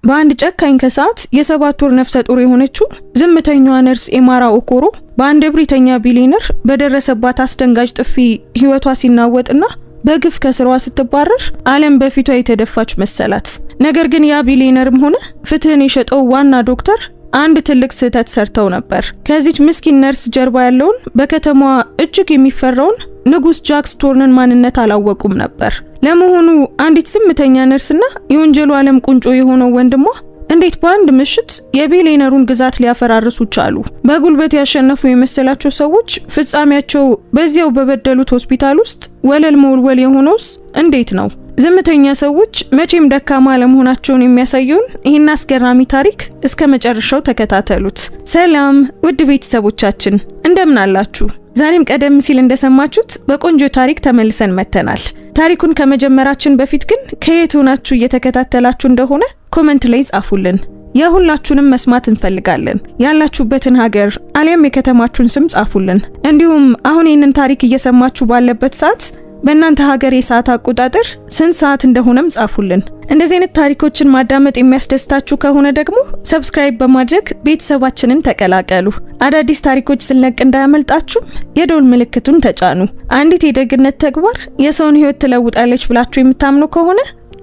በአንድ ጨካኝ ከሰዓት የ7 ወር ነፍሰ ጡር የሆነችው ዝምተኛዋ ነርስ ኤማራ ኦኮሮ በአንድ እብሪተኛ ቢሊነር በደረሰባት አስደንጋጭ ጥፊ ህይወቷ ሲናወጥና በግፍ ከስራዋ ስትባረር ዓለም በፊቷ የተደፋች መሰላት። ነገር ግን ያ ቢሊነርም ሆነ ፍትህን የሸጠው ዋና ዶክተር አንድ ትልቅ ስህተት ሰርተው ነበር። ከዚች ምስኪን ነርስ ጀርባ ያለውን በከተማዋ እጅግ የሚፈራውን ንጉስ ጃክ ስቶርንን ማንነት አላወቁም ነበር። ለመሆኑ አንዲት ዝምተኛ ነርስና የወንጀሉ ዓለም ቁንጮ የሆነው ወንድሟ እንዴት በአንድ ምሽት የቢሊነሩን ግዛት ሊያፈራርሱ ቻሉ? በጉልበት ያሸነፉ የመሰላቸው ሰዎች ፍጻሜያቸው በዚያው በበደሉት ሆስፒታል ውስጥ ወለል መወልወል የሆነውስ እንዴት ነው? ዝምተኛ ሰዎች መቼም ደካማ አለመሆናቸውን የሚያሳየውን ይህን አስገራሚ ታሪክ እስከ መጨረሻው ተከታተሉት። ሰላም ውድ ቤተሰቦቻችን እንደምን አላችሁ? ዛሬም ቀደም ሲል እንደሰማችሁት በቆንጆ ታሪክ ተመልሰን መተናል። ታሪኩን ከመጀመራችን በፊት ግን ከየት ሆናችሁ እየተከታተላችሁ እንደሆነ ኮሜንት ላይ ጻፉልን። የሁላችሁንም መስማት እንፈልጋለን። ያላችሁበትን ሀገር አሊያም የከተማችሁን ስም ጻፉልን። እንዲሁም አሁን ይህንን ታሪክ እየሰማችሁ ባለበት ሰዓት በእናንተ ሀገር የሰዓት አቆጣጠር ስንት ሰዓት እንደሆነም ጻፉልን። እንደዚህ አይነት ታሪኮችን ማዳመጥ የሚያስደስታችሁ ከሆነ ደግሞ ሰብስክራይብ በማድረግ ቤተሰባችንን ተቀላቀሉ። አዳዲስ ታሪኮች ስለቅ እንዳያመልጣችሁ የደወል ምልክቱን ተጫኑ። አንዲት የደግነት ተግባር የሰውን ህይወት ትለውጣለች ብላችሁ የምታምኑ ከሆነ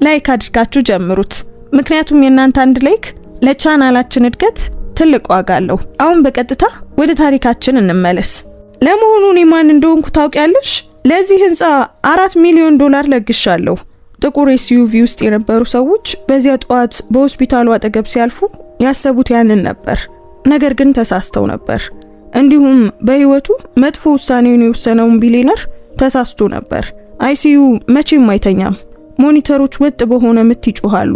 ላይክ አድርጋችሁ ጀምሩት። ምክንያቱም የእናንተ አንድ ላይክ ለቻናላችን እድገት ትልቅ ዋጋ አለው። አሁን በቀጥታ ወደ ታሪካችን እንመለስ። ለመሆኑ እኔ ማን እንደሆንኩ ታውቂያለሽ? ለዚህ ህንጻ $4 ሚሊዮን ለግሻለሁ። ጥቁር ኤስዩቪ ውስጥ የነበሩ ሰዎች በዚያ ጠዋት በሆስፒታሉ አጠገብ ሲያልፉ ያሰቡት ያንን ነበር። ነገር ግን ተሳስተው ነበር። እንዲሁም በህይወቱ መጥፎ ውሳኔውን የወሰነውን ቢሊነር ተሳስቶ ነበር። አይሲዩ መቼም አይተኛም። ሞኒተሮች ወጥ በሆነ ምት ይጮሃሉ።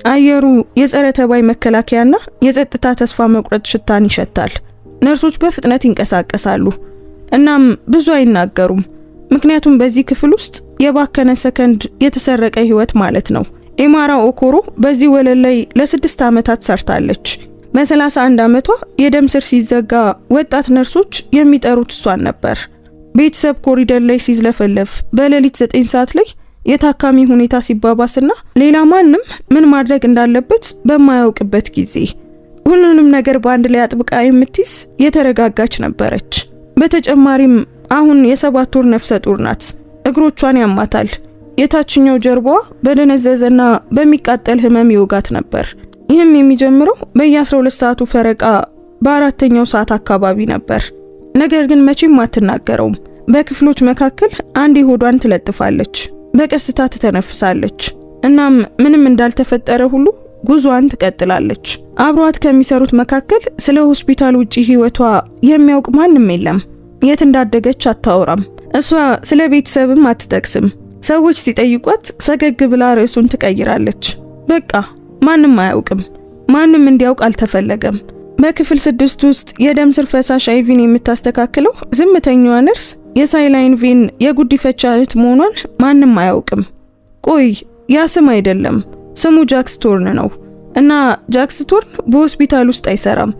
አየሩ የጸረ ተባይ መከላከያና የጸጥታ ተስፋ መቁረጥ ሽታን ይሸታል። ነርሶች በፍጥነት ይንቀሳቀሳሉ። እናም ብዙ አይናገሩም። ምክንያቱም በዚህ ክፍል ውስጥ የባከነ ሰከንድ የተሰረቀ ህይወት ማለት ነው። ኤማራ ኦኮሮ በዚህ ወለል ላይ ለ6 ዓመታት ሰርታለች። በ31 ዓመቷ የደም ስር ሲዘጋ ወጣት ነርሶች የሚጠሩት እሷን ነበር። ቤተሰብ ኮሪደር ላይ ሲዝለፈለፍ፣ በሌሊት 9 ሰዓት ላይ የታካሚ ሁኔታ ሲባባስና ሌላ ማንም ምን ማድረግ እንዳለበት በማያውቅበት ጊዜ ሁሉንም ነገር በአንድ ላይ አጥብቃ የምትይዝ የተረጋጋች ነበረች። በተጨማሪም አሁን የ7 ወር ነፍሰ ጡር ናት። እግሮቿን ያማታል። የታችኛው ጀርባዋ በደነዘዘና በሚቃጠል ህመም ይወጋት ነበር። ይህም የሚጀምረው በየ12 ሰዓቱ ፈረቃ በ4ኛው ሰዓት አካባቢ ነበር። ነገር ግን መቼም አትናገረውም። በክፍሎች መካከል አንድ ሆዷን ትለጥፋለች። በቀስታ ትተነፍሳለች። እናም ምንም እንዳልተፈጠረ ሁሉ ጉዟን ትቀጥላለች። አብሯት ከሚሰሩት መካከል ስለ ሆስፒታል ውጪ ህይወቷ የሚያውቅ ማንም የለም። የት እንዳደገች አታወራም። እሷ ስለ ቤተሰብም አትጠቅስም። ሰዎች ሲጠይቋት ፈገግ ብላ ርዕሱን ትቀይራለች። በቃ ማንም አያውቅም። ማንም እንዲያውቅ አልተፈለገም። በክፍል 6 ውስጥ የደም ስር ፈሳሽ አይቪን የምታስተካክለው ዝምተኛዋ ነርስ የሳይላይን ቬን የጉዲፈቻ እህት መሆኗን ማንም አያውቅም። ቆይ ያ ስም አይደለም፣ ስሙ ጃክ ስቶርን ነው። እና ጃክ ስቶርን በሆስፒታል ውስጥ አይሰራም።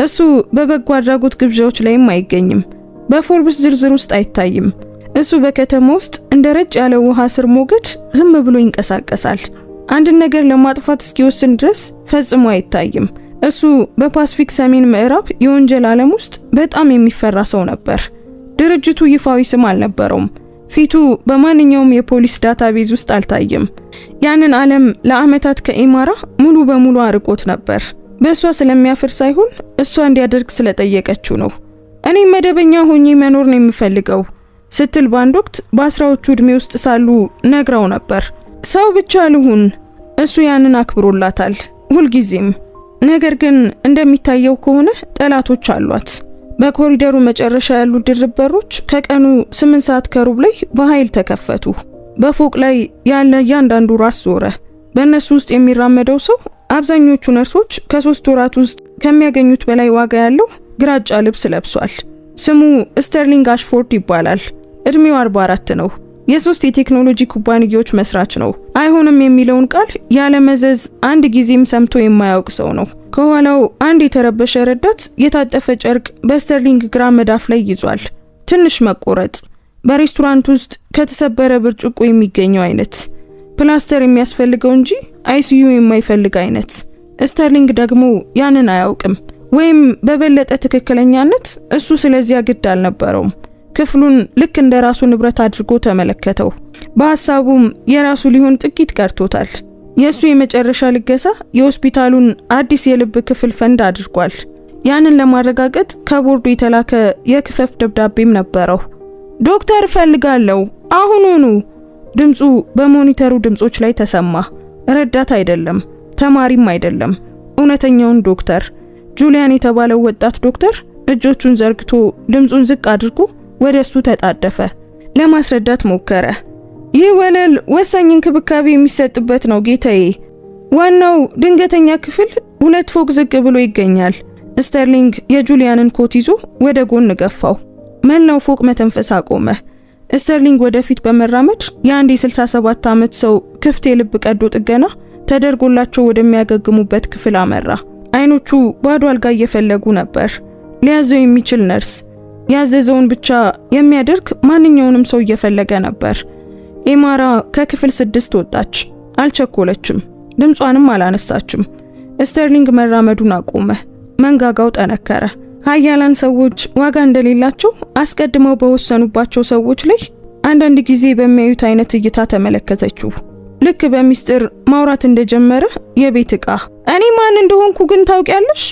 እሱ በበጎ አድራጎት ግብዣዎች ላይም አይገኝም። በፎርብስ ዝርዝር ውስጥ አይታይም። እሱ በከተማ ውስጥ እንደ ረጭ ያለ ውሃ ስር ሞገድ ዝም ብሎ ይንቀሳቀሳል። አንድ ነገር ለማጥፋት እስኪወስን ድረስ ፈጽሞ አይታይም። እሱ በፓሲፊክ ሰሜን ምዕራብ የወንጀል ዓለም ውስጥ በጣም የሚፈራ ሰው ነበር። ድርጅቱ ይፋዊ ስም አልነበረውም። ፊቱ በማንኛውም የፖሊስ ዳታቤዝ ውስጥ አልታየም። ያንን ዓለም ለአመታት ከኤማራ ሙሉ በሙሉ አርቆት ነበር። በእሷ ስለሚያፍር ሳይሆን እሷ እንዲያደርግ ስለጠየቀችው ነው። እኔ መደበኛ ሆኜ መኖር ነው የምፈልገው ስትል ባንድ ወቅት በ10ዎቹ ዕድሜ ውስጥ ሳሉ ነግራው ነበር። ሰው ብቻ ልሁን። እሱ ያንን አክብሮላታል ሁልጊዜም። ነገር ግን እንደሚታየው ከሆነ ጠላቶች አሏት። በኮሪደሩ መጨረሻ ያሉ ድርብ በሮች ከቀኑ 8 ሰዓት ከሩብ ላይ በኃይል ተከፈቱ። በፎቅ ላይ ያለ እያንዳንዱ ራስ ዞረ። በእነሱ ውስጥ የሚራመደው ሰው አብዛኞቹ ነርሶች ከ3 ወራት ውስጥ ከሚያገኙት በላይ ዋጋ ያለው ግራጫ ልብስ ለብሷል። ስሙ ስተርሊንግ አሽፎርድ ይባላል። እድሜው 44 ነው። የ3 የቴክኖሎጂ ኩባንያዎች መስራች ነው። አይሆንም የሚለውን ቃል ያለ መዘዝ አንድ ጊዜም ሰምቶ የማያውቅ ሰው ነው። ከኋላው አንድ የተረበሸ ረዳት የታጠፈ ጨርቅ በስተርሊንግ ግራ መዳፍ ላይ ይዟል። ትንሽ መቆረጥ፣ በሬስቶራንት ውስጥ ከተሰበረ ብርጭቆ የሚገኘው አይነት፣ ፕላስተር የሚያስፈልገው እንጂ አይሲዩ የማይፈልግ አይነት። ስተርሊንግ ደግሞ ያንን አያውቅም፣ ወይም በበለጠ ትክክለኛነት እሱ ስለዚያ ግድ አልነበረውም። ክፍሉን ልክ እንደ ራሱ ንብረት አድርጎ ተመለከተው። በሐሳቡም የራሱ ሊሆን ጥቂት ቀርቶታል። የሱ የመጨረሻ ልገሳ የሆስፒታሉን አዲስ የልብ ክፍል ፈንድ አድርጓል። ያንን ለማረጋገጥ ከቦርዱ የተላከ የክፈፍ ደብዳቤም ነበረው። ዶክተር ፈልጋለሁ አሁኑኑ። ድምፁ በሞኒተሩ ድምጾች ላይ ተሰማ። ረዳት አይደለም፣ ተማሪም አይደለም፣ እውነተኛውን ዶክተር ጁሊያን የተባለው ወጣት ዶክተር እጆቹን ዘርግቶ ድምጹን ዝቅ አድርጎ ወደሱ ተጣደፈ። ለማስረዳት ሞከረ። ይህ ወለል ወሳኝ እንክብካቤ የሚሰጥበት ነው ጌታዬ። ዋናው ድንገተኛ ክፍል 2 ፎቅ ዝቅ ብሎ ይገኛል። ስተርሊንግ የጁሊያንን ኮት ይዞ ወደ ጎን ገፋው። መላው ፎቅ መተንፈስ አቆመ። ስተርሊንግ ወደፊት በመራመድ የአንድ የ67 ዓመት ሰው ክፍት የልብ ቀዶ ጥገና ተደርጎላቸው ወደሚያገግሙበት ክፍል አመራ። አይኖቹ ባዶ አልጋ እየፈለጉ ነበር። ሊያዘው የሚችል ነርስ፣ ያዘዘውን ብቻ የሚያደርግ ማንኛውንም ሰው እየፈለገ ነበር። ኤማራ ከክፍል 6 ወጣች። አልቸኮለችም፣ ድምጿንም አላነሳችም። ስተርሊንግ መራመዱን አቆመ። መንጋጋው ጠነከረ። ሀያላን ሰዎች ዋጋ እንደሌላቸው አስቀድመው በወሰኑባቸው ሰዎች ላይ አንዳንድ ጊዜ በሚያዩት አይነት እይታ ተመለከተችው። ልክ በሚስጥር ማውራት እንደጀመረ የቤት ዕቃ። እኔ ማን እንደሆንኩ ግን ታውቂያለሽ?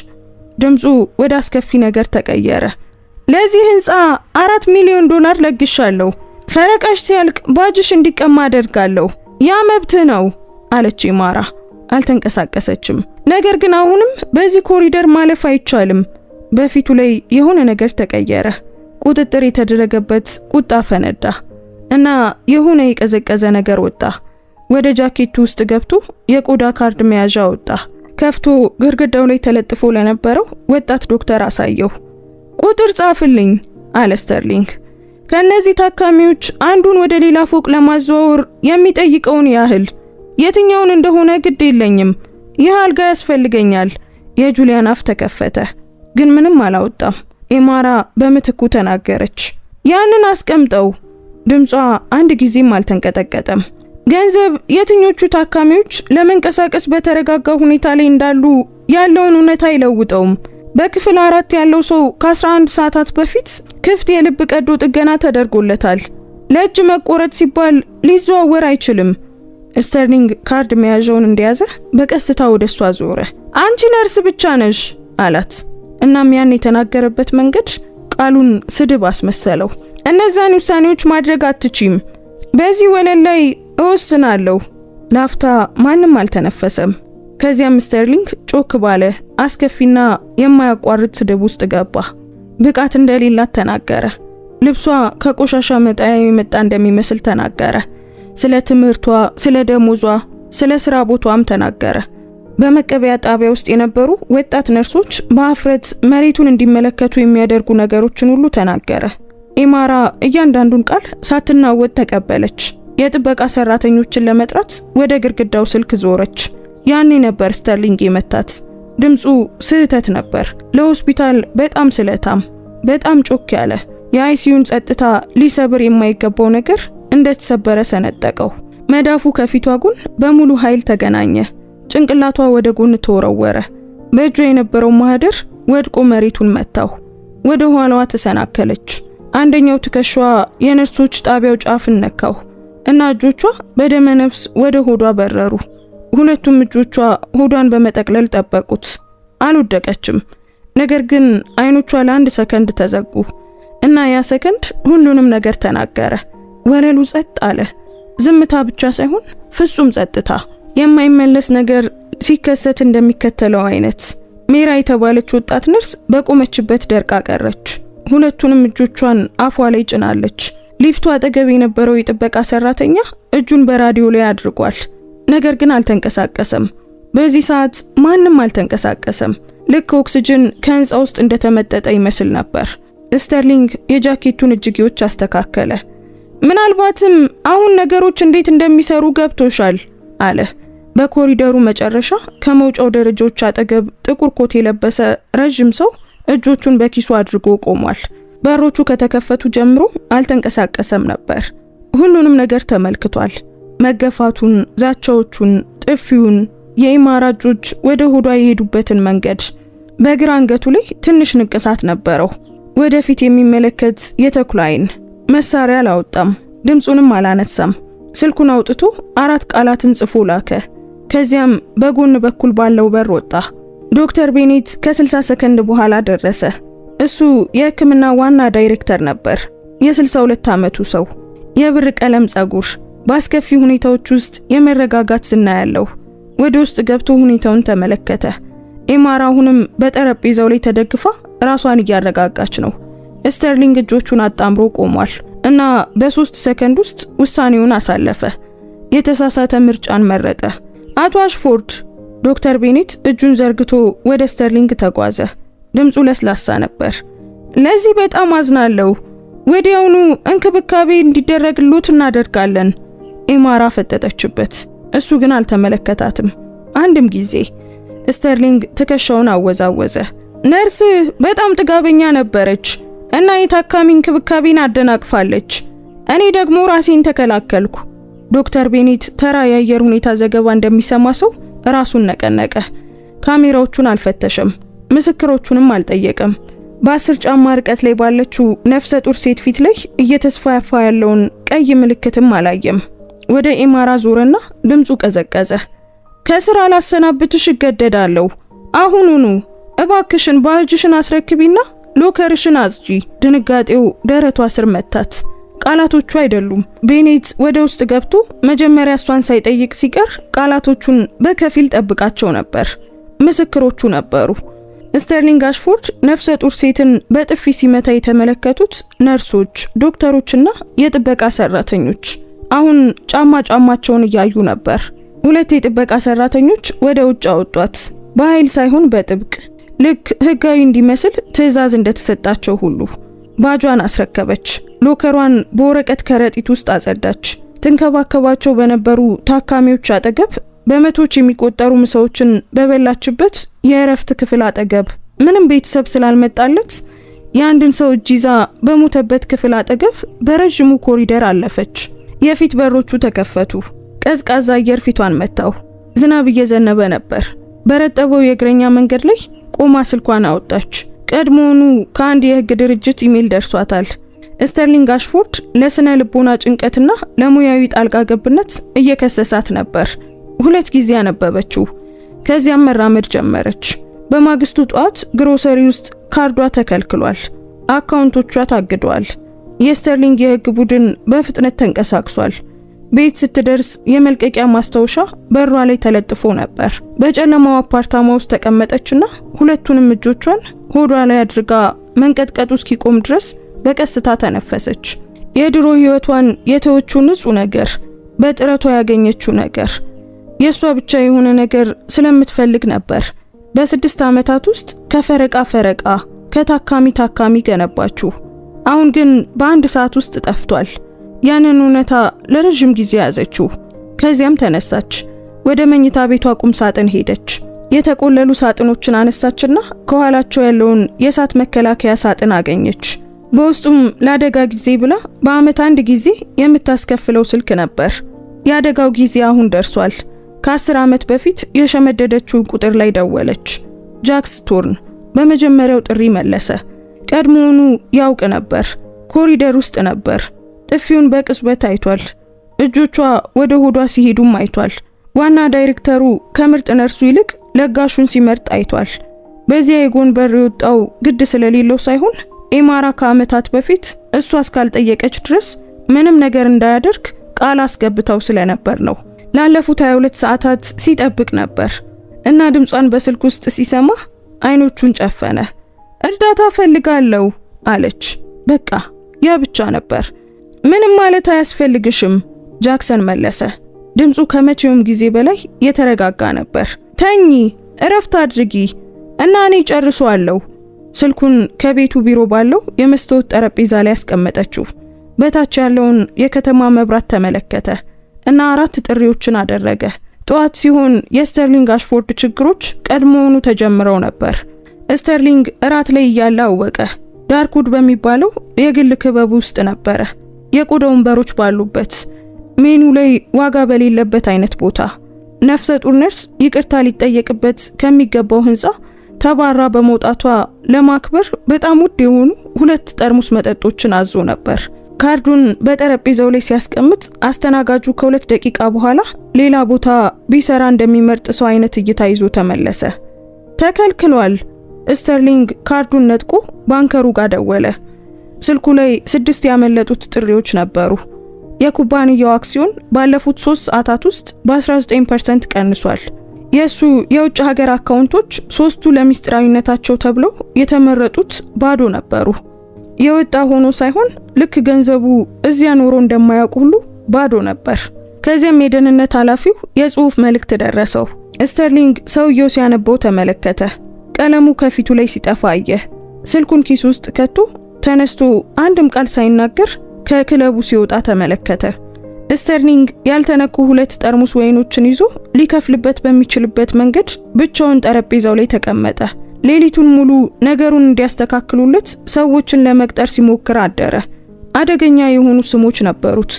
ድምፁ ወደ አስከፊ ነገር ተቀየረ። ለዚህ ህንፃ $4 ሚሊዮን ለግሻለሁ። ፈረቃሽ ሲያልቅ ባጅሽ እንዲቀማ አደርጋለሁ። ያ መብት ነው አለች ኤማራ። አልተንቀሳቀሰችም። ነገር ግን አሁንም በዚህ ኮሪደር ማለፍ አይቻልም። በፊቱ ላይ የሆነ ነገር ተቀየረ። ቁጥጥር የተደረገበት ቁጣ ፈነዳ እና የሆነ የቀዘቀዘ ነገር ወጣ። ወደ ጃኬቱ ውስጥ ገብቶ የቆዳ ካርድ መያዣ ወጣ። ከፍቶ ግድግዳው ላይ ተለጥፎ ለነበረው ወጣት ዶክተር አሳየው። ቁጥር ጻፍልኝ አለ ስተርሊንግ። ከነዚህ ታካሚዎች አንዱን ወደ ሌላ ፎቅ ለማዘዋወር የሚጠይቀውን ያህል የትኛውን እንደሆነ ግድ የለኝም። ይህ አልጋ ያስፈልገኛል። የጁሊያን አፍ ተከፈተ፣ ግን ምንም አላወጣም። ኤማራ በምትኩ ተናገረች። ያንን አስቀምጠው። ድምጿ አንድ ጊዜም አልተንቀጠቀጠም። ገንዘብ የትኞቹ ታካሚዎች ለመንቀሳቀስ በተረጋጋ ሁኔታ ላይ እንዳሉ ያለውን እውነታ አይለውጠውም። በክፍል 4 ያለው ሰው ከ11 ሰዓታት በፊት ክፍት የልብ ቀዶ ጥገና ተደርጎለታል። ለእጅ መቆረጥ ሲባል ሊዘዋወር አይችልም። ስተርሊንግ ካርድ መያዣውን እንደያዘ በቀስታ ወደሷ ዞረ። አንቺ ነርስ ብቻ ነሽ አላት። እናም ያን የተናገረበት መንገድ ቃሉን ስድብ አስመሰለው። እነዛን ውሳኔዎች ማድረግ አትችም። በዚህ ወለል ላይ እወስናለሁ። ላፍታ ማንም አልተነፈሰም። ከዚያም ስተርሊንግ ጮክ ባለ አስከፊና የማያቋርጥ ስድብ ውስጥ ገባ። ብቃት እንደሌላት ተናገረ። ልብሷ ከቆሻሻ መጣያ የመጣ እንደሚመስል ተናገረ። ስለ ትምህርቷ፣ ስለ ደሞዟ፣ ስለ ስራ ቦታዋም ተናገረ። በመቀበያ ጣቢያ ውስጥ የነበሩ ወጣት ነርሶች በአፍረት መሬቱን እንዲመለከቱ የሚያደርጉ ነገሮችን ሁሉ ተናገረ። ኤማራ እያንዳንዱን ቃል ሳትናወጥ ተቀበለች። የጥበቃ ሰራተኞችን ለመጥራት ወደ ግድግዳው ስልክ ዞረች። ያኔ ነበር ስተርሊንግ የመታት። ድምፁ ስህተት ነበር። ለሆስፒታል በጣም ስለታም፣ በጣም ጮክ ያለ። የአይሲዩን ጸጥታ ሊሰብር የማይገባው ነገር እንደተሰበረ ሰነጠቀው። መዳፉ ከፊቷ ጎን በሙሉ ኃይል ተገናኘ። ጭንቅላቷ ወደ ጎን ተወረወረ። በእጇ የነበረው ማህደር ወድቆ መሬቱን መታው። ወደ ኋላዋ ተሰናከለች። አንደኛው ትከሻዋ የነርሶች ጣቢያው ጫፍን ነካው እና እጆቿ በደመ ነፍስ ወደ ሆዷ በረሩ። ሁለቱም እጆቿ ሆዷን በመጠቅለል ጠበቁት። አልወደቀችም። ነገር ግን አይኖቿ ለአንድ ሰከንድ ተዘጉ እና ያ ሰከንድ ሁሉንም ነገር ተናገረ። ወለሉ ጸጥ አለ። ዝምታ ብቻ ሳይሆን ፍጹም ጸጥታ። የማይመለስ ነገር ሲከሰት እንደሚከተለው አይነት። ሜራ የተባለች ወጣት ነርስ በቆመችበት ደርቃ ቀረች። ሁለቱንም እጆቿን አፏ ላይ ጭናለች። ሊፍቱ አጠገብ የነበረው የጥበቃ ሰራተኛ እጁን በራዲዮ ላይ አድርጓል። ነገር ግን አልተንቀሳቀሰም። በዚህ ሰዓት ማንም አልተንቀሳቀሰም። ልክ ኦክሲጅን ከህንፃ ውስጥ እንደተመጠጠ ይመስል ነበር። ስተርሊንግ የጃኬቱን እጅጌዎች አስተካከለ። ምናልባትም አሁን ነገሮች እንዴት እንደሚሰሩ ገብቶሻል አለ። በኮሪደሩ መጨረሻ ከመውጫው ደረጃዎች አጠገብ ጥቁር ኮት የለበሰ ረጅም ሰው እጆቹን በኪሱ አድርጎ ቆሟል። በሮቹ ከተከፈቱ ጀምሮ አልተንቀሳቀሰም ነበር። ሁሉንም ነገር ተመልክቷል። መገፋቱን፣ ዛቻዎቹን፣ ጥፊውን፣ የኢማራ እጆች ወደ ሆዷ የሄዱበትን መንገድ። በግራ አንገቱ ላይ ትንሽ ንቅሳት ነበረው። ወደፊት የሚመለከት የተኩላ አይን። መሳሪያ አላወጣም፣ ድምፁንም አላነሳም። ስልኩን አውጥቶ 4 ቃላትን ጽፎ ላከ። ከዚያም በጎን በኩል ባለው በር ወጣ። ዶክተር ቤኔት ከ60 ሰከንድ በኋላ ደረሰ። እሱ የሕክምና ዋና ዳይሬክተር ነበር። የ62 ዓመቱ ሰው፣ የብር ቀለም ጸጉር፣ በአስከፊ ሁኔታዎች ውስጥ የመረጋጋት ዝና ያለው። ወደ ውስጥ ገብቶ ሁኔታውን ተመለከተ። ኢማራ አሁንም በጠረጴዛው ላይ ተደግፋ ራሷን እያረጋጋች ነው። ስተርሊንግ እጆቹን አጣምሮ ቆሟል እና በ3 ሰከንድ ውስጥ ውሳኔውን አሳለፈ። የተሳሳተ ምርጫን መረጠ። አቶ አሽፎርድ። ዶክተር ቤኔት እጁን ዘርግቶ ወደ ስተርሊንግ ተጓዘ። ድምፁ ለስላሳ ነበር። ለዚህ በጣም አዝናለሁ። ወዲያውኑ እንክብካቤ እንዲደረግሎት እናደርጋለን። ኢማራ ፈጠጠችበት። እሱ ግን አልተመለከታትም አንድም ጊዜ። ስተርሊንግ ትከሻውን አወዛወዘ። ነርስ በጣም ጥጋበኛ ነበረች እና የታካሚ እንክብካቤን አደናቅፋለች። እኔ ደግሞ ራሴን ተከላከልኩ። ዶክተር ቤኔት ተራ የአየር ሁኔታ ዘገባ እንደሚሰማ ሰው ራሱን ነቀነቀ። ካሜራዎቹን አልፈተሸም፣ ምስክሮቹንም አልጠየቀም። በ10 ጫማ ርቀት ላይ ባለችው ነፍሰ ጡር ሴት ፊት ላይ እየተስፋፋ ያለውን ቀይ ምልክትም አላየም። ወደ ኢማራ ዞረና ድምፁ ቀዘቀዘ። ከስራ ላሰናብትሽ እገደዳለሁ። አሁኑኑ እባክሽን ባጅሽን አስረክቢና ሎከርሽን አጽጂ። ድንጋጤው ደረቷ ስር መታት። ቃላቶቹ አይደሉም። ቤኔት ወደ ውስጥ ገብቶ መጀመሪያ እሷን ሳይጠይቅ ሲቀር ቃላቶቹን በከፊል ጠብቃቸው ነበር። ምስክሮቹ ነበሩ። ስተርሊንግ አሽፎርድ ነፍሰ ጡር ሴትን በጥፊ ሲመታ የተመለከቱት ነርሶች፣ ዶክተሮችና የጥበቃ ሰራተኞች አሁን ጫማቸውን እያዩ ነበር። 2 የጥበቃ ሰራተኞች ወደ ውጭ አወጧት፣ በኃይል ሳይሆን በጥብቅ ልክ ህጋዊ እንዲመስል ትዕዛዝ እንደተሰጣቸው ሁሉ። ባጇን አስረከበች። ሎከሯን በወረቀት ከረጢት ውስጥ አጸዳች። ትንከባከባቸው በነበሩ ታካሚዎች አጠገብ፣ በመቶች የሚቆጠሩ ምሳዎችን በበላችበት የእረፍት ክፍል አጠገብ ምንም ቤተሰብ ስላልመጣለት የአንድን ሰው እጅ ይዛ በሞተበት ክፍል አጠገብ በረጅሙ ኮሪደር አለፈች። የፊት በሮቹ ተከፈቱ። ቀዝቃዛ አየር ፊቷን መታው። ዝናብ እየዘነበ ነበር። በረጠበው የእግረኛ መንገድ ላይ ቆማ ስልኳን አወጣች። ቀድሞውኑ ከአንድ የህግ ድርጅት ኢሜል ደርሷታል። ስተርሊንግ አሽፎርድ ለስነ ልቦና ጭንቀትና ለሙያዊ ጣልቃ ገብነት እየከሰሳት ነበር። 2 ጊዜ አነበበችው። ከዚያም መራመድ ጀመረች። በማግስቱ ጧት ግሮሰሪ ውስጥ ካርዷ ተከልክሏል። አካውንቶቿ ታግደዋል። የስተርሊንግ የህግ ቡድን በፍጥነት ተንቀሳቅሷል። ቤት ስትደርስ የመልቀቂያ ማስታወሻ በሯ ላይ ተለጥፎ ነበር። በጨለማው አፓርታማ ውስጥ ተቀመጠችና ሁለቱንም እጆቿን ሆዷ ላይ አድርጋ መንቀጥቀጡ እስኪቆም ድረስ በቀስታ ተነፈሰች። የድሮ ህይወቷን የተወችው ንጹህ ነገር፣ በጥረቷ ያገኘችው ነገር፣ የሷ ብቻ የሆነ ነገር ስለምትፈልግ ነበር። በ6 ዓመታት ውስጥ ከፈረቃ ከታካሚ ገነባችሁ። አሁን ግን በአንድ ሰዓት ውስጥ ጠፍቷል። ያንን እውነታ ለረጅም ጊዜ ያዘችው። ከዚያም ተነሳች። ወደ መኝታ ቤቷ ቁም ሳጥን ሄደች። የተቆለሉ ሳጥኖችን አነሳችና ከኋላቸው ያለውን የእሳት መከላከያ ሳጥን አገኘች። በውስጡም ለአደጋ ጊዜ ብላ በአመት 1 ጊዜ የምታስከፍለው ስልክ ነበር። የአደጋው ጊዜ አሁን ደርሷል። ከ10 ዓመት በፊት የሸመደደችውን ቁጥር ላይ ደወለች። ጃክስ ቶርን በመጀመሪያው ጥሪ መለሰ። ቀድሞውኑ ያውቅ ነበር። ኮሪደር ውስጥ ነበር። ጥፊውን በቅጽበት አይቷል። እጆቿ ወደ ሆዷ ሲሄዱም አይቷል። ዋና ዳይሬክተሩ ከምርጥ ነርሱ ይልቅ ለጋሹን ሲመርጥ አይቷል። በዚያ የጎን በር የወጣው ግድ ስለሌለው ሳይሆን ኢማራ ከዓመታት በፊት እሷ እስካልጠየቀች ድረስ ምንም ነገር እንዳያደርግ ቃል አስገብታው ስለነበር ነው። ላለፉት 22 ሰዓታት ሲጠብቅ ነበር እና ድምጿን በስልክ ውስጥ ሲሰማ አይኖቹን ጨፈነ። እርዳታ ፈልጋለሁ አለች። በቃ ያ ብቻ ነበር። ምንም ማለት አያስፈልግሽም ጃክሰን መለሰ። ድምፁ ከመቼውም ጊዜ በላይ የተረጋጋ ነበር። ተኚ፣ እረፍት አድርጊ እና እኔ ጨርሷለሁ። ስልኩን ከቤቱ ቢሮ ባለው የመስታወት ጠረጴዛ ላይ ያስቀመጠችው። በታች ያለውን የከተማ መብራት ተመለከተ እና 4 ጥሪዎችን አደረገ። ጠዋት ሲሆን የስተርሊንግ አሽፎርድ ችግሮች ቀድሞውኑ ተጀምረው ነበር። ስተርሊንግ እራት ላይ እያለ አወቀ። ዳርክውድ በሚባለው የግል ክበብ ውስጥ ነበረ። የቆዳ ወንበሮች ባሉበት፣ ሜኑ ላይ ዋጋ በሌለበት አይነት ቦታ። ነፍሰ ጡር ነርስ ይቅርታ ሊጠየቅበት ከሚገባው ህንጻ ተባራ በመውጣቷ ለማክበር በጣም ውድ የሆኑ 2 ጠርሙስ መጠጦችን አዞ ነበር። ካርዱን በጠረጴዛው ላይ ሲያስቀምጥ አስተናጋጁ ከ2 ደቂቃ በኋላ ሌላ ቦታ ቢሰራ እንደሚመርጥ ሰው አይነት እይታ ይዞ ተመለሰ። ተከልክሏል። ስተርሊንግ ካርዱን ነጥቆ ባንከሩ ጋር ደወለ። ስልኩ ላይ 6 ያመለጡት ጥሪዎች ነበሩ። የኩባንያው አክሲዮን ባለፉት 3 ሰዓታት ውስጥ በ19% ቀንሷል። የሱ የውጭ ሀገር አካውንቶች 3ቱ ለሚስጥራዊነታቸው ተብለው የተመረጡት ባዶ ነበሩ። የወጣ ሆኖ ሳይሆን ልክ ገንዘቡ እዚያ ኖሮ እንደማያውቅ ሁሉ ባዶ ነበር። ከዚያም የደህንነት ኃላፊው የጽሑፍ መልእክት ደረሰው። ስተርሊንግ ሰውየው ሲያነበው ተመለከተ። ቀለሙ ከፊቱ ላይ ሲጠፋ አየ። ስልኩን ኪስ ውስጥ ከቶ ተነስቶ አንድም ቃል ሳይናገር ከክለቡ ሲወጣ ተመለከተ። ስተርሊንግ ያልተነኩ 2 ጠርሙስ ወይኖችን ይዞ ሊከፍልበት በሚችልበት መንገድ ብቻውን ጠረጴዛው ላይ ተቀመጠ። ሌሊቱን ሙሉ ነገሩን እንዲያስተካክሉለት ሰዎችን ለመቅጠር ሲሞክር አደረ። አደገኛ የሆኑ ስሞች ነበሩት።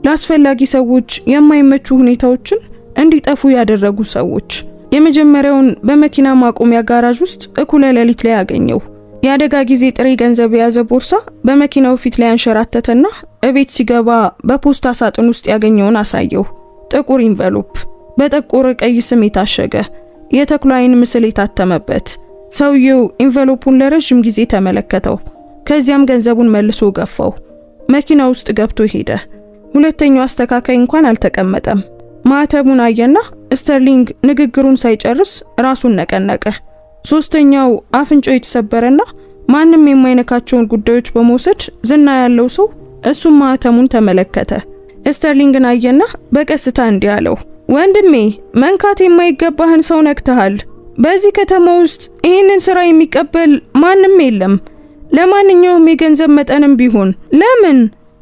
ለአስፈላጊ ሰዎች የማይመቹ ሁኔታዎችን እንዲጠፉ ያደረጉ ሰዎች። የመጀመሪያውን በመኪና ማቆሚያ ጋራዥ ውስጥ እኩለ ሌሊት ላይ አገኘው። የአደጋ ጊዜ ጥሬ ገንዘብ የያዘ ቦርሳ በመኪናው ፊት ላይ አንሸራተተና እቤት ሲገባ በፖስታ ሳጥን ውስጥ ያገኘውን አሳየው። ጥቁር ኢንቨሎፕ በጠቆረ ቀይ ስም የታሸገ የተኩላ አይን ምስል የታተመበት። ሰውየው ኢንቨሎፑን ለረጅም ጊዜ ተመለከተው። ከዚያም ገንዘቡን መልሶ ገፋው። መኪና ውስጥ ገብቶ ሄደ። ሁለተኛው አስተካካይ እንኳን አልተቀመጠም። ማህተቡን አየና ስተርሊንግ ንግግሩን ሳይጨርስ ራሱን ነቀነቀ። ሶስተኛው አፍንጮ የተሰበረና ማንም የማይነካቸውን ጉዳዮች በመውሰድ ዝና ያለው ሰው እሱም ማህተሙን ተመለከተ። ስተርሊንግን አየና በቀስታ እንዲህ አለው፣ ወንድሜ መንካት የማይገባህን ሰው ነክተሃል። በዚህ ከተማ ውስጥ ይህንን ስራ የሚቀበል ማንም የለም። ለማንኛውም የገንዘብ መጠንም ቢሆን ለምን?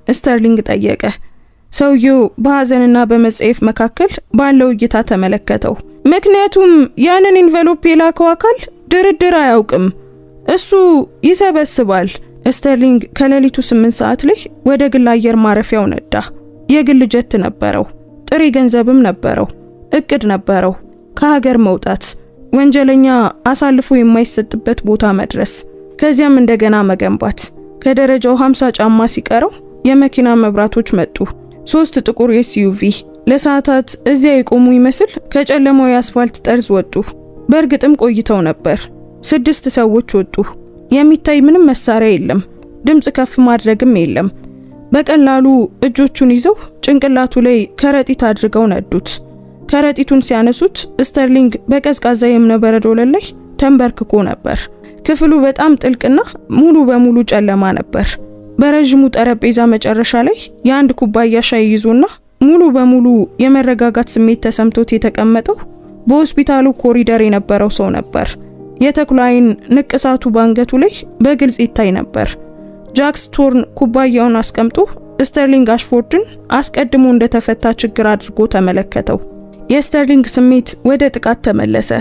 ስተርሊንግ ጠየቀ። ሰውየው በሐዘንና በመጸየፍ መካከል ባለው እይታ ተመለከተው። ምክንያቱም ያንን ኢንቨሎፕ የላከው አካል ድርድር አያውቅም፣ እሱ ይሰበስባል። ስተርሊንግ ከሌሊቱ 8 ሰዓት ላይ ወደ ግል አየር ማረፊያው ነዳ። የግል ጀት ነበረው፣ ጥሬ ገንዘብም ነበረው፣ እቅድ ነበረው። ከሀገር መውጣት፣ ወንጀለኛ አሳልፎ የማይሰጥበት ቦታ መድረስ፣ ከዚያም እንደገና መገንባት። ከደረጃው 50 ጫማ ሲቀረው የመኪና መብራቶች መጡ። 3 ጥቁር ኤስዩቪ ለሰዓታት እዚያ የቆሙ ይመስል ከጨለማው የአስፋልት ጠርዝ ወጡ። በእርግጥም ቆይተው ነበር። 6 ሰዎች ወጡ። የሚታይ ምንም መሳሪያ የለም። ድምጽ ከፍ ማድረግም የለም። በቀላሉ እጆቹን ይዘው ጭንቅላቱ ላይ ከረጢት አድርገው ነዱት። ከረጢቱን ሲያነሱት ስተርሊንግ በቀዝቃዛ የእብነበረድ ወለል ላይ ተንበርክኮ ነበር። ክፍሉ በጣም ጥልቅና ሙሉ በሙሉ ጨለማ ነበር። በረጅሙ ጠረጴዛ መጨረሻ ላይ የአንድ ኩባያ ሻይ ይዞና ሙሉ በሙሉ የመረጋጋት ስሜት ተሰምቶት የተቀመጠው በሆስፒታሉ ኮሪደር የነበረው ሰው ነበር። የተኩላ አይን ንቅሳቱ ባንገቱ ላይ በግልጽ ይታይ ነበር። ጃክ ስቶርን ኩባያውን አስቀምጦ ስተርሊንግ አሽፎርድን አስቀድሞ እንደተፈታ ችግር አድርጎ ተመለከተው። የስተርሊንግ ስሜት ወደ ጥቃት ተመለሰ።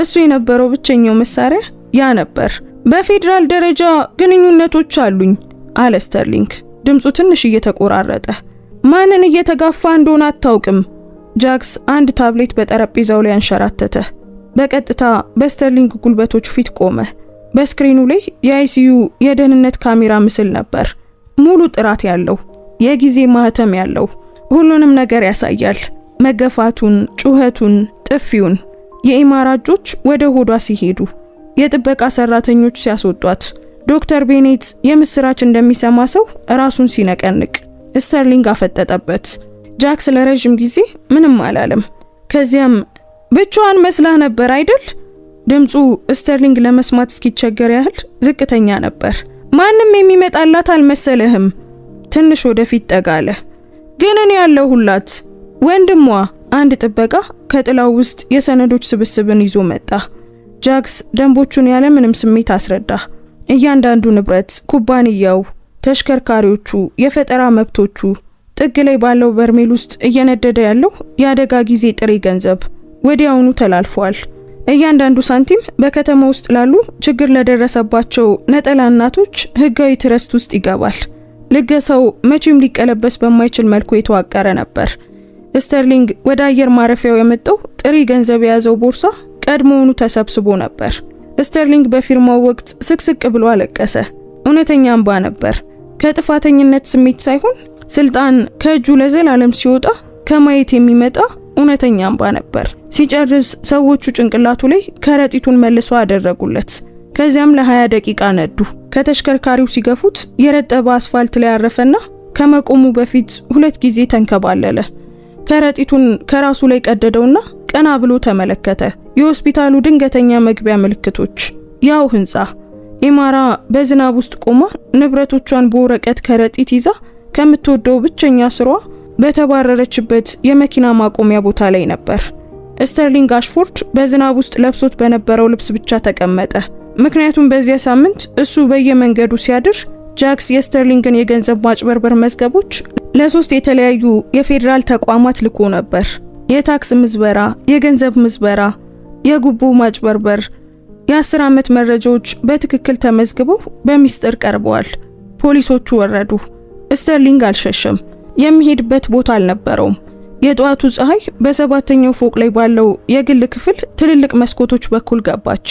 እሱ የነበረው ብቸኛው መሳሪያ ያ ነበር። በፌደራል ደረጃ ግንኙነቶች አሉኝ አለ ስተርሊንግ፣ ድምፁ ትንሽ እየተቆራረጠ። ማንን እየተጋፋ እንደሆነ አታውቅም። ጃክስ አንድ ታብሌት በጠረጴዛው ላይ አንሸራተተ። በቀጥታ በስተርሊንግ ጉልበቶች ፊት ቆመ። በስክሪኑ ላይ የአይሲዩ የደህንነት ካሜራ ምስል ነበር። ሙሉ ጥራት ያለው፣ የጊዜ ማህተም ያለው፣ ሁሉንም ነገር ያሳያል። መገፋቱን፣ ጩኸቱን፣ ጥፊውን፣ የኢማራ እጆች ወደ ሆዷ ሲሄዱ፣ የጥበቃ ሰራተኞች ሲያስወጧት፣ ዶክተር ቤኔት የምስራች እንደሚሰማ ሰው ራሱን ሲነቀንቅ። ስተርሊንግ አፈጠጠበት። ጃክስ ለረጅም ጊዜ ምንም አላለም። ከዚያም ብቻዋን መስላህ ነበር አይደል? ድምፁ ስተርሊንግ ለመስማት እስኪቸገር ያህል ዝቅተኛ ነበር። ማንም የሚመጣላት አልመሰለህም? ትንሽ ወደፊት ጠጋለ። ግን እኔ ያለሁላት ወንድሟ። አንድ ጥበቃ ከጥላው ውስጥ የሰነዶች ስብስብን ይዞ መጣ። ጃክስ ደንቦቹን ያለ ምንም ስሜት አስረዳ። እያንዳንዱ ንብረት፣ ኩባንያው፣ ተሽከርካሪዎቹ፣ የፈጠራ መብቶቹ፣ ጥግ ላይ ባለው በርሜል ውስጥ እየነደደ ያለው የአደጋ ጊዜ ጥሬ ገንዘብ ወዲያውኑ ተላልፏል። እያንዳንዱ ሳንቲም በከተማ ውስጥ ላሉ ችግር ለደረሰባቸው ነጠላ እናቶች ህጋዊ ትረስት ውስጥ ይገባል። ልገሳው መቼም ሊቀለበስ በማይችል መልኩ የተዋቀረ ነበር። ስተርሊንግ ወደ አየር ማረፊያው የመጣው ጥሪ ገንዘብ የያዘው ቦርሳ ቀድሞውኑ ተሰብስቦ ነበር። ስተርሊንግ በፊርማው ወቅት ስቅስቅ ብሎ አለቀሰ። እውነተኛ እንባ ነበር። ከጥፋተኝነት ስሜት ሳይሆን ስልጣን ከእጁ ለዘላለም ሲወጣ ከማየት የሚመጣ እውነተኛ እንባ ነበር። ሲጨርስ ሰዎቹ ጭንቅላቱ ላይ ከረጢቱን መልሶ አደረጉለት። ከዚያም ለ20 ደቂቃ ነዱ። ከተሽከርካሪው ሲገፉት የረጠበ አስፋልት ላይ ያረፈና ከመቆሙ በፊት 2 ጊዜ ተንከባለለ። ከረጢቱን ከራሱ ላይ ቀደደውና ቀና ብሎ ተመለከተ። የሆስፒታሉ ድንገተኛ መግቢያ ምልክቶች፣ ያው ህንጻ። ኢማራ በዝናብ ውስጥ ቆማ ንብረቶቿን በወረቀት ከረጢት ይዛ ከምትወደው ብቸኛ ስሯ በተባረረችበት የመኪና ማቆሚያ ቦታ ላይ ነበር። ስተርሊንግ አሽፎርድ በዝናብ ውስጥ ለብሶት በነበረው ልብስ ብቻ ተቀመጠ። ምክንያቱም በዚያ ሳምንት እሱ በየመንገዱ ሲያድር ጃክስ የስተርሊንግን የገንዘብ ማጭበርበር መዝገቦች ለ3 የተለያዩ የፌዴራል ተቋማት ልኮ ነበር። የታክስ ምዝበራ፣ የገንዘብ ምዝበራ፣ የጉቦ ማጭበርበር። የ10 ዓመት መረጃዎች በትክክል ተመዝግበው በሚስጥር ቀርበዋል። ፖሊሶቹ ወረዱ። ስተርሊንግ አልሸሸም። የሚሄድበት ቦታ አልነበረውም። የጧቱ ፀሐይ በ7ኛው ፎቅ ላይ ባለው የግል ክፍል ትልልቅ መስኮቶች በኩል ገባች።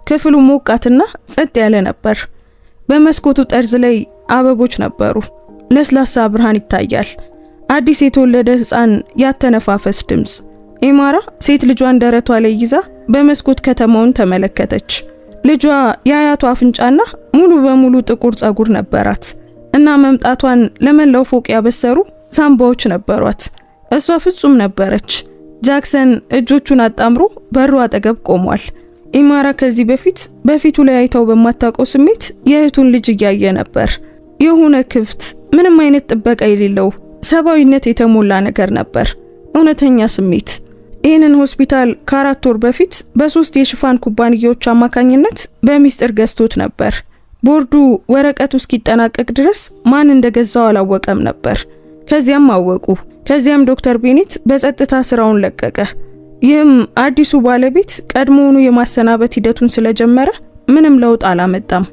ክፍሉ ሞቃትና ጸጥ ያለ ነበር። በመስኮቱ ጠርዝ ላይ አበቦች ነበሩ። ለስላሳ ብርሃን ይታያል። አዲስ የተወለደ ህፃን ያተነፋፈስ ድምጽ። ኢማራ ሴት ልጇን ደረቷ ላይ ይዛ በመስኮት ከተማውን ተመለከተች። ልጇ የአያቷ አፍንጫና ሙሉ በሙሉ ጥቁር ጸጉር ነበራት እና መምጣቷን ለመላው ፎቅ ያበሰሩ ሳምባዎች ነበሯት። እሷ ፍጹም ነበረች። ጃክሰን እጆቹን አጣምሮ በሩ አጠገብ ቆሟል። ኢማራ ከዚህ በፊቱ ላይ አይታው በማታውቀው ስሜት የእህቱን ልጅ እያየ ነበር። የሆነ ክፍት፣ ምንም አይነት ጥበቃ የሌለው ሰብአዊነት የተሞላ ነገር ነበር። እውነተኛ ስሜት። ይህንን ሆስፒታል ከ4 ወር በፊት በ3 የሽፋን ኩባንያዎች አማካኝነት በሚስጥር ገዝቶት ነበር። ቦርዱ ወረቀቱ እስኪጠናቀቅ ድረስ ማን እንደገዛው አላወቀም ነበር። ከዚያም አወቁ። ከዚያም ዶክተር ቤኔት በጸጥታ ስራውን ለቀቀ። ይህም አዲሱ ባለቤት ቀድሞውኑ የማሰናበት ሂደቱን ስለጀመረ ምንም ለውጥ አላመጣም።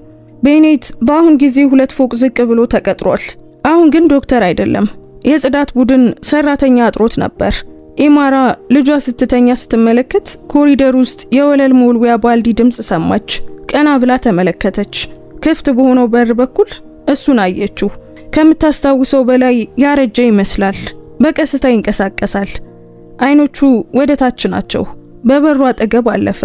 ቤኔት በአሁን ጊዜ 2 ፎቅ ዝቅ ብሎ ተቀጥሯል። አሁን ግን ዶክተር አይደለም። የጽዳት ቡድን ሰራተኛ አጥሮት ነበር። ኢማራ ልጇ ስትተኛ ስትመለከት ኮሪደር ውስጥ የወለል መወልወያ ባልዲ ድምጽ ሰማች። ቀና ብላ ተመለከተች። ክፍት በሆነው በር በኩል እሱን አየችው። ከምታስታውሰው በላይ ያረጀ ይመስላል። በቀስታ ይንቀሳቀሳል። አይኖቹ ወደ ታች ናቸው። በበሩ አጠገብ አለፈ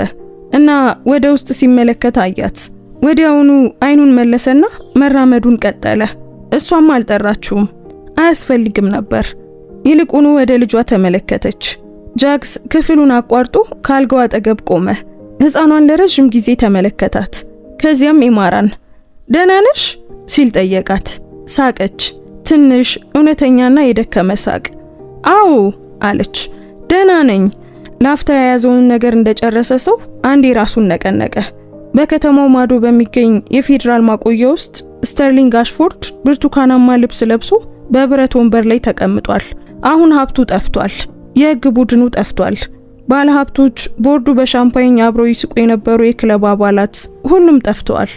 እና ወደ ውስጥ ሲመለከት አያት። ወዲያውኑ አይኑን መለሰና መራመዱን ቀጠለ። እሷም አልጠራችውም፣ አያስፈልግም ነበር። ይልቁኑ ወደ ልጇ ተመለከተች። ጃክስ ክፍሉን አቋርጦ ካልጋው አጠገብ ቆመ። ህፃኗን ለረጅም ጊዜ ተመለከታት። ከዚያም ኢማራን ደህና ነሽ ሲል ጠየቃት። ሳቀች። ትንሽ እውነተኛና የደከመ ሳቅ። አዎ አለች። ደህና ነኝ። ላፍታ የያዘውን ነገር እንደጨረሰ ሰው አንዴ ራሱን ነቀነቀ። በከተማው ማዶ በሚገኝ የፌዴራል ማቆያ ውስጥ ስተርሊንግ አሽፎርድ ብርቱካናማ ልብስ ለብሶ በብረት ወንበር ላይ ተቀምጧል። አሁን ሀብቱ ጠፍቷል። የህግ ቡድኑ ጠፍቷል። ባለ ሀብቶች፣ ቦርዱ፣ በሻምፓኝ አብረው ይስቁ የነበሩ የክለብ አባላት ሁሉም ጠፍተዋል።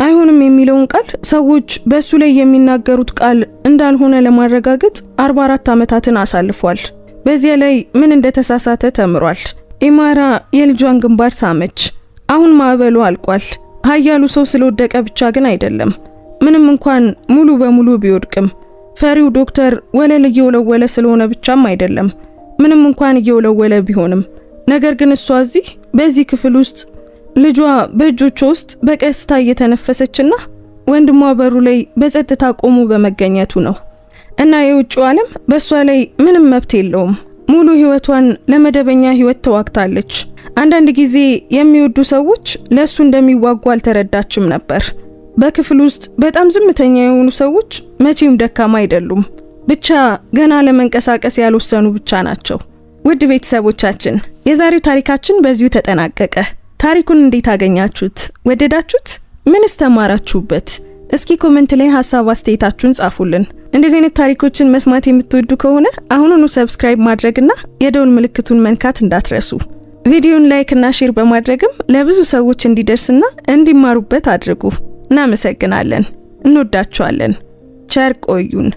አይሆንም የሚለውን ቃል ሰዎች በሱ ላይ የሚናገሩት ቃል እንዳልሆነ ለማረጋገጥ 44 ዓመታትን አሳልፏል። በዚያ ላይ ምን እንደተሳሳተ ተምሯል። ኢማራ የልጇን ግንባር ሳመች። አሁን ማዕበሉ አልቋል። ኃያሉ ሰው ስለወደቀ ብቻ ግን አይደለም። ምንም እንኳን ሙሉ በሙሉ ቢወድቅም ፈሪው ዶክተር ወለል እየወለወለ ስለሆነ ብቻም አይደለም። ምንም እንኳን እየወለወለ ቢሆንም ነገር ግን እሷ በዚህ ክፍል ውስጥ ልጇ በእጆቿ ውስጥ በቀስታ እየተነፈሰችና ወንድሟ በሩ ላይ በጸጥታ ቆሞ በመገኘቱ ነው። እና የውጭው ዓለም በሷ ላይ ምንም መብት የለውም። ሙሉ ህይወቷን ለመደበኛ ህይወት ተዋግታለች። አንዳንድ ጊዜ የሚወዱ ሰዎች ለሱ እንደሚዋጉ አልተረዳችም ነበር። በክፍል ውስጥ በጣም ዝምተኛ የሆኑ ሰዎች መቼም ደካማ አይደሉም። ብቻ ገና ለመንቀሳቀስ ያልወሰኑ ብቻ ናቸው። ውድ ቤተሰቦቻችን የዛሬው ታሪካችን በዚሁ ተጠናቀቀ። ታሪኩን እንዴት አገኛችሁት? ወደዳችሁት? ምንስ ተማራችሁበት? እስኪ ኮሜንት ላይ ሐሳብ አስተያየታችሁን ጻፉልን። እንደዚህ አይነት ታሪኮችን መስማት የምትወዱ ከሆነ አሁኑኑ ሰብስክራይብ ማድረግና የደውል ምልክቱን መንካት እንዳትረሱ። ቪዲዮን ላይክ እና ሼር በማድረግም ለብዙ ሰዎች እንዲደርስና እንዲማሩበት አድርጉ። እናመሰግናለን። እንወዳችኋለን። ቸር ቆዩን።